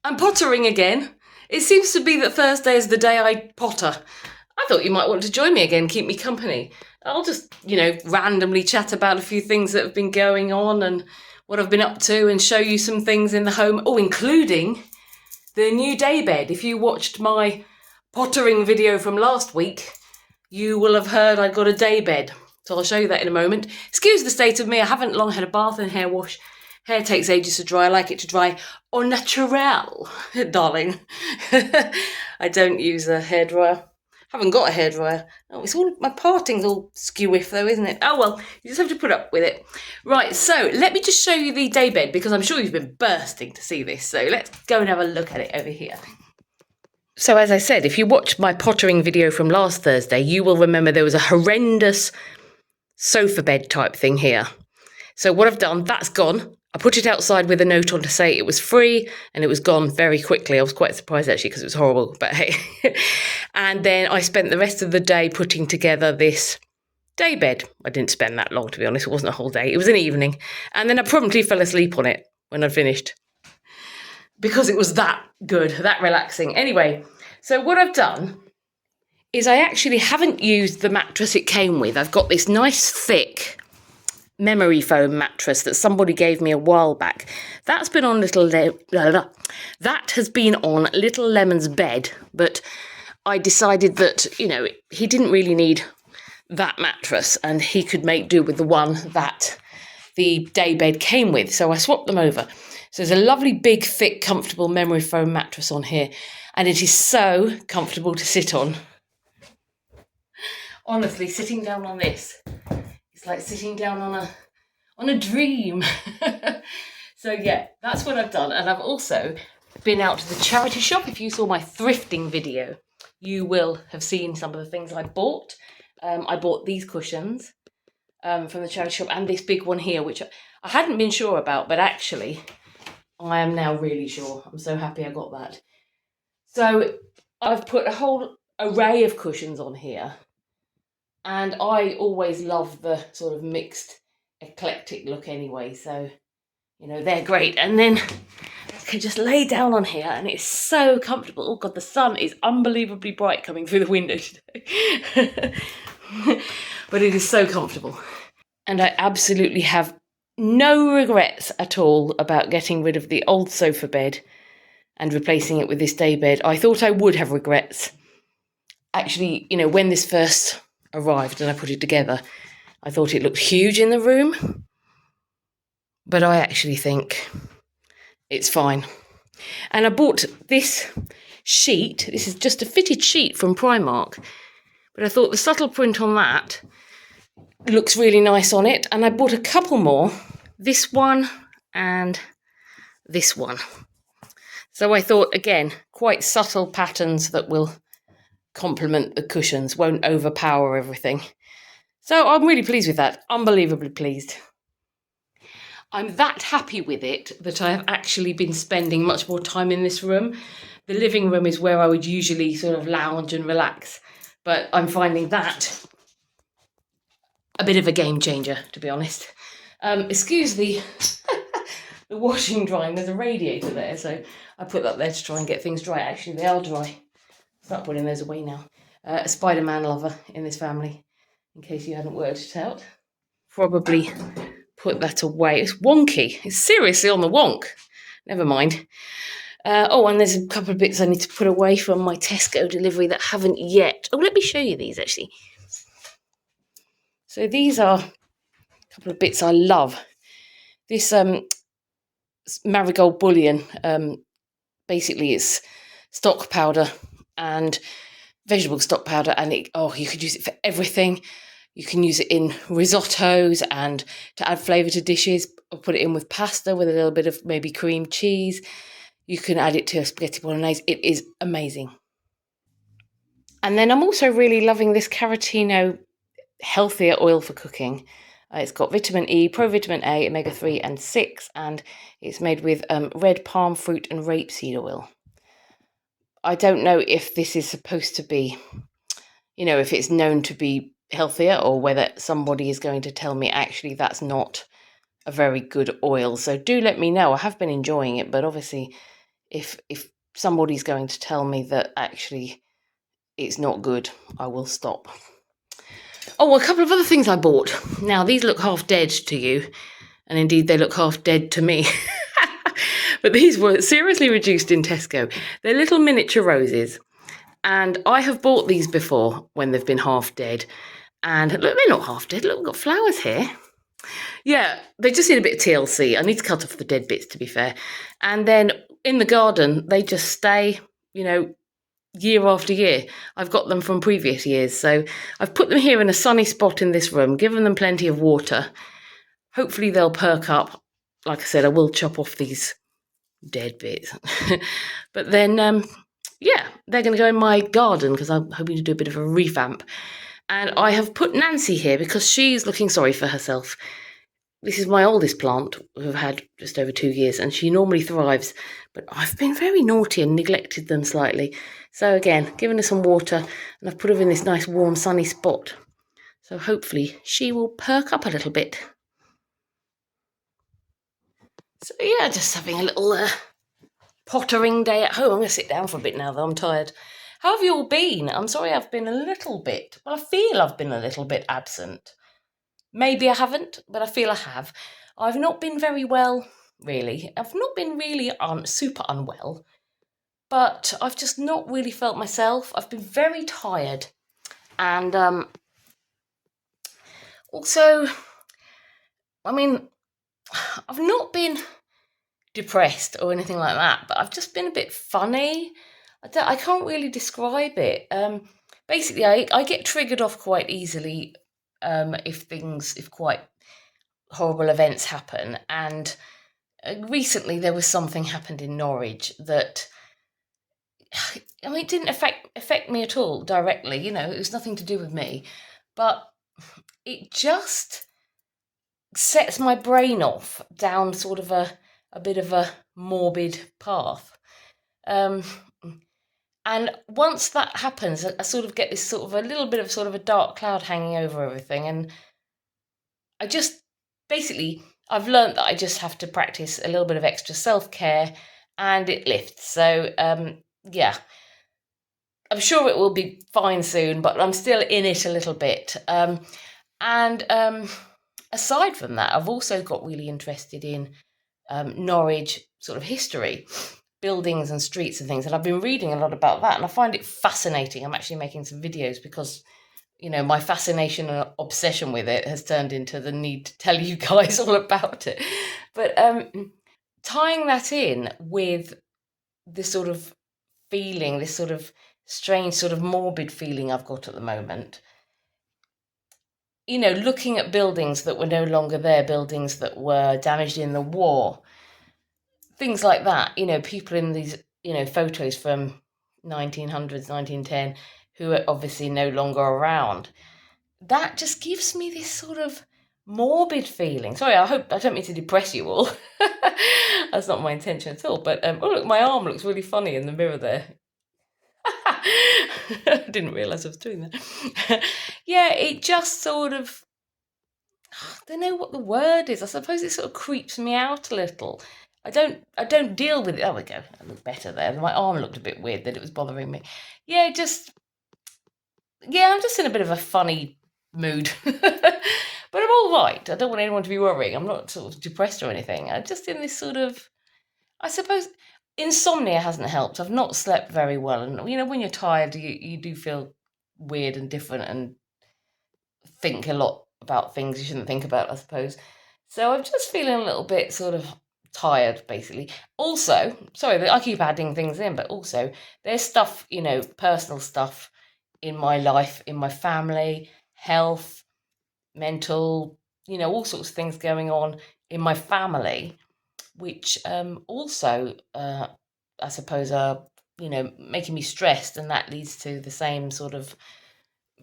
I'm pottering again. It seems to be that Thursday is the day I potter. I thought you might want to join me again, keep me company. I'll just, randomly chat about a few things that have been going on and what I've been up to and show you some things in the home. Oh, including the new daybed. If you watched my pottering video from last week, you will have heard I got a daybed. So I'll show you that in a moment. Excuse the state of me. I haven't long had a bath and hair wash. Hair takes ages to dry. I like it to dry au naturel, darling. I don't use a hairdryer. Haven't got a hairdryer. Oh, it's all, my parting's all skew-iff though, isn't it? Oh well, you just have to put up with it. Right, so let me just show you the daybed because I'm sure you've been bursting to see this. So let's go and have a look at it over here. So as I said, if you watched my pottering video from last Thursday, you will remember there was a horrendous sofa bed type thing here. So what I've done, that's gone. I put it outside with a note on to say it was free and it was gone very quickly. I was quite surprised actually because it was horrible, but hey. And then I spent the rest of the day putting together this daybed. I didn't spend that long, to be honest. It wasn't a whole day. It was an evening. And then I promptly fell asleep on it when I'd finished because it was that good, that relaxing. Anyway, so what I've done is I actually haven't used the mattress it came with. I've got this nice thick memory foam mattress that somebody gave me a while back. That's been on that has been on Little Lemon's bed, but I decided that, he didn't really need that mattress and he could make do with the one that the daybed came with. So I swapped them over. So there's a lovely, big, thick, comfortable memory foam mattress on here, and it is so comfortable to sit on. Honestly, sitting down on this, it's like sitting down on a dream. So yeah, that's what I've done. And I've also been out to the charity shop. If you saw my thrifting video, you will have seen some of the things I bought. I bought these cushions from the charity shop and this big one here, which I hadn't been sure about, but actually I am now really sure. I'm so happy I got that. So I've put a whole array of cushions on here. And I always love the sort of mixed, eclectic look anyway. So, they're great. And then I can just lay down on here and it's so comfortable. Oh God, the sun is unbelievably bright coming through the window today. But it is so comfortable. And I absolutely have no regrets at all about getting rid of the old sofa bed and replacing it with this daybed. I thought I would have regrets. Actually, when this first arrived and I put it together, I thought it looked huge in the room, but I actually think it's fine. And I bought this sheet. This is just a fitted sheet from Primark, but I thought the subtle print on that looks really nice on it, and I bought a couple more, this one and this one. So I thought, again, quite subtle patterns that will complement the cushions, won't overpower everything. So I'm really pleased with that, unbelievably pleased. I'm that happy with it that I have actually been spending much more time in this room. The living room is where I would usually sort of lounge and relax, but I'm finding that a bit of a game changer, to be honest. Excuse the the washing drying, there's a radiator there, so I put that there to try and get things dry. Actually, they are dry. Start putting those away now. A Spider-Man lover in this family, in case you hadn't worked it out. Probably put that away. It's wonky. It's seriously on the wonk. Never mind. And there's a couple of bits I need to put away from my Tesco delivery that haven't yet. Oh, let me show you these, actually. So these are a couple of bits I love. This marigold bouillon, basically it's stock powder and vegetable stock powder, and you could use it for everything. You can use it in risottos and to add flavour to dishes, or put it in with pasta with a little bit of maybe cream cheese. You can add it to spaghetti bolognese. It is amazing. And then I'm also really loving this Carotino healthier oil for cooking. It's got vitamin E, provitamin A, omega-3 and 6, and it's made with red palm fruit and rapeseed oil. I don't know if this is supposed to be, if it's known to be healthier, or whether somebody is going to tell me actually that's not a very good oil. So do let me know. I have been enjoying it, but obviously if somebody's going to tell me that actually it's not good, I will stop. Oh, a couple of other things I bought. Now, these look half dead to you, and indeed they look half dead to me. But these were seriously reduced in Tesco. They're little miniature roses, and I have bought these before when they've been half dead. And look, they're not half dead. Look, we've got flowers here. Yeah, they just need a bit of TLC. I need to cut off the dead bits, to be fair. And then in the garden, they just stay, year after year. I've got them from previous years. So I've put them here in a sunny spot in this room, given them plenty of water. Hopefully they'll perk up. Like I said, I will chop off these dead bits. But then, they're going to go in my garden because I'm hoping to do a bit of a revamp. And I have put Nancy here because she's looking sorry for herself. This is my oldest plant, who I've had just over 2 years, and she normally thrives. But I've been very naughty and neglected them slightly. So again, given her some water, and I've put her in this nice warm sunny spot. So hopefully she will perk up a little bit. So yeah, just having a little pottering day at home. I'm going to sit down for a bit now, though I'm tired. How have you all been? I'm sorry I've been a little bit, I feel I've been a little bit absent. Maybe I haven't, but I feel I have. I've not been very well, really. I've not been really super unwell, but I've just not really felt myself. I've been very tired. And also, I've not been depressed or anything like that, but I've just been a bit funny. I can't really describe it. Basically, I get triggered off quite easily if quite horrible events happen. And recently there was something happened in Norwich that, it didn't affect me at all directly. It was nothing to do with me, but it just sets my brain off down sort of a bit of a morbid path. And once that happens, I sort of get this sort of a little bit of sort of a dark cloud hanging over everything. And I just, basically, I've learned that I just have to practice a little bit of extra self-care and it lifts. So, yeah, I'm sure it will be fine soon, but I'm still in it a little bit. Aside from that, I've also got really interested in Norwich sort of history, buildings and streets and things, and I've been reading a lot about that, and I find it fascinating. I'm actually making some videos because my fascination and obsession with it has turned into the need to tell you guys all about it. But tying that in with this sort of feeling, this sort of strange sort of morbid feeling I've got at the moment, looking at buildings that were no longer there, buildings that were damaged in the war, things like that, people in these, photos from 1900s, 1910, who are obviously no longer around. That just gives me this sort of morbid feeling. Sorry, I don't mean to depress you all. That's not my intention at all. But, oh look, my arm looks really funny in the mirror there. I didn't realise I was doing that. Yeah, it just sort of, I don't know what the word is. I suppose it sort of creeps me out a little. I don't deal with it. There we go. I look better there. My arm looked a bit weird that it was bothering me. Yeah, I'm just in a bit of a funny mood. But I'm all right. I don't want anyone to be worrying. I'm not sort of depressed or anything. I'm just in this sort of, I suppose, insomnia hasn't helped. I've not slept very well. And, when you're tired, you do feel weird and different and think a lot about things you shouldn't think about, I suppose. So I'm just feeling a little bit sort of tired, basically. Also, sorry, I keep adding things in, but also there's stuff, personal stuff in my life, in my family, health, mental, all sorts of things going on in my family, which also, I suppose, are, making me stressed, and that leads to the same sort of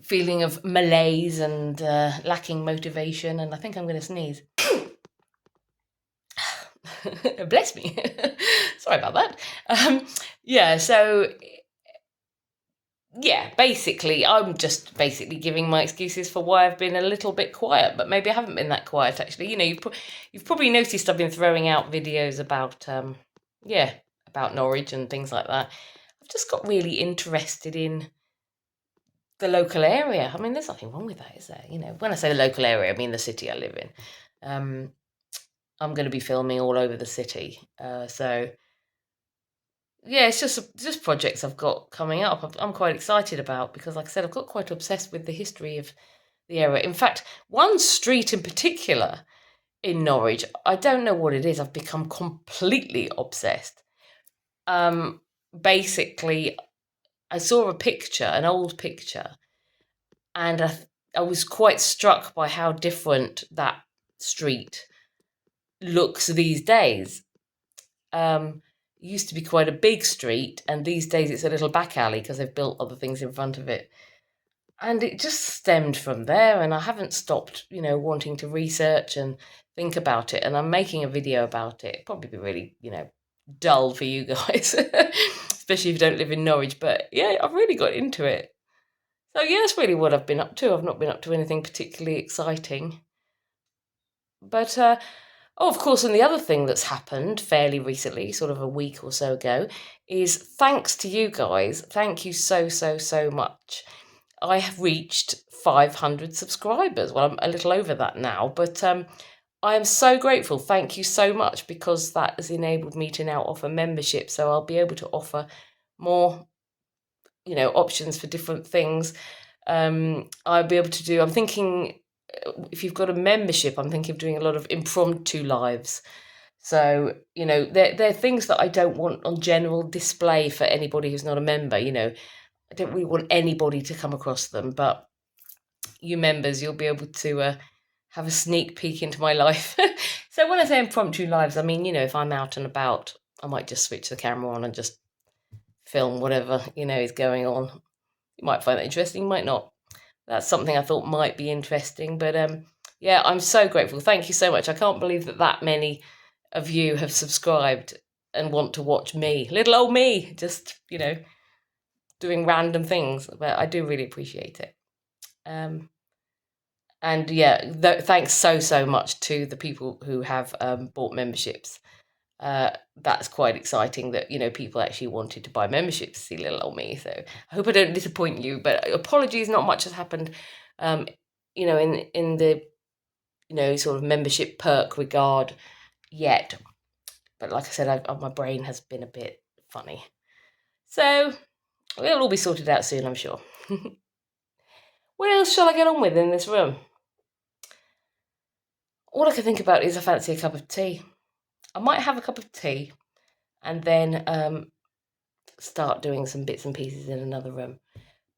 feeling of malaise and lacking motivation. And I think I'm going to sneeze. Bless me. Sorry about that. Basically, I'm just giving my excuses for why I've been a little bit quiet, but maybe I haven't been that quiet, actually. You've probably noticed I've been throwing out videos about, about Norwich and things like that, I've just got really interested in the local area. I mean, there's nothing wrong with that, is there? When I say the local area, I mean the city I live in. I'm going to be filming all over the city. So yeah, it's just projects I've got coming up. I'm quite excited about because, like I said, I've got quite obsessed with the history of the area. In fact, one street in particular in Norwich, I don't know what it is. I've become completely obsessed. Basically, I saw a picture, an old picture, and I was quite struck by how different that street looks these days. It used to be quite a big street, and these days it's a little back alley because they've built other things in front of it. And it just stemmed from there, and I haven't stopped, wanting to research and think about it. And I'm making a video about it. It'd probably be really, dull for you guys, especially if you don't live in Norwich. But yeah, I've really got into it. So yeah, that's really what I've been up to. I've not been up to anything particularly exciting. But oh, of course, and the other thing that's happened fairly recently, sort of a week or so ago, is thanks to you guys. Thank you so, so, so much. I have reached 500 subscribers. Well, I'm a little over that now, but I am so grateful. Thank you so much, because that has enabled me to now offer membership. So I'll be able to offer more, options for different things. I'll be able to do, I'm thinking, if you've got a membership, I'm thinking of doing a lot of impromptu lives. So, they're things that I don't want on general display for anybody who's not a member. I don't really want anybody to come across them, but you members, you'll be able to have a sneak peek into my life. So when I say impromptu lives, I mean, if I'm out and about, I might just switch the camera on and just film whatever, is going on. You might find that interesting, you might not. That's something I thought might be interesting. But yeah, I'm so grateful. Thank you so much. I can't believe that many of you have subscribed and want to watch me, little old me, just, doing random things. But I do really appreciate it. And yeah, thanks so much to the people who have bought memberships. That's quite exciting that, people actually wanted to buy memberships to see little old me. So I hope I don't disappoint you, but apologies, not much has happened, in the, sort of membership perk regard yet. But like I said, my brain has been a bit funny. So it'll all be sorted out soon, I'm sure. What else shall I get on with in this room? All I can think about is I fancy a cup of tea. I might have a cup of tea and then start doing some bits and pieces in another room.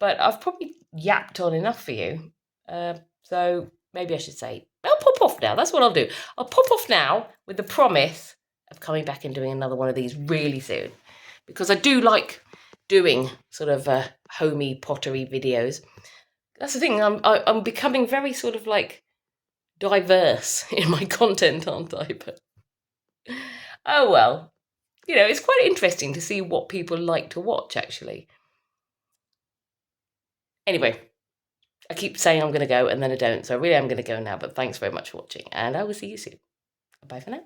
But I've probably yapped on enough for you. So maybe I should say, I'll pop off now. That's what I'll do. I'll pop off now with the promise of coming back and doing another one of these really soon. Because I do like doing sort of homey pottery videos. That's the thing. I'm becoming very sort of like diverse in my content, aren't I? But oh well. It's quite interesting to see what people like to watch, actually. Anyway, I keep saying I'm going to go and then I don't, so I really am going to go now, but thanks very much for watching, and I will see you soon. Bye for now.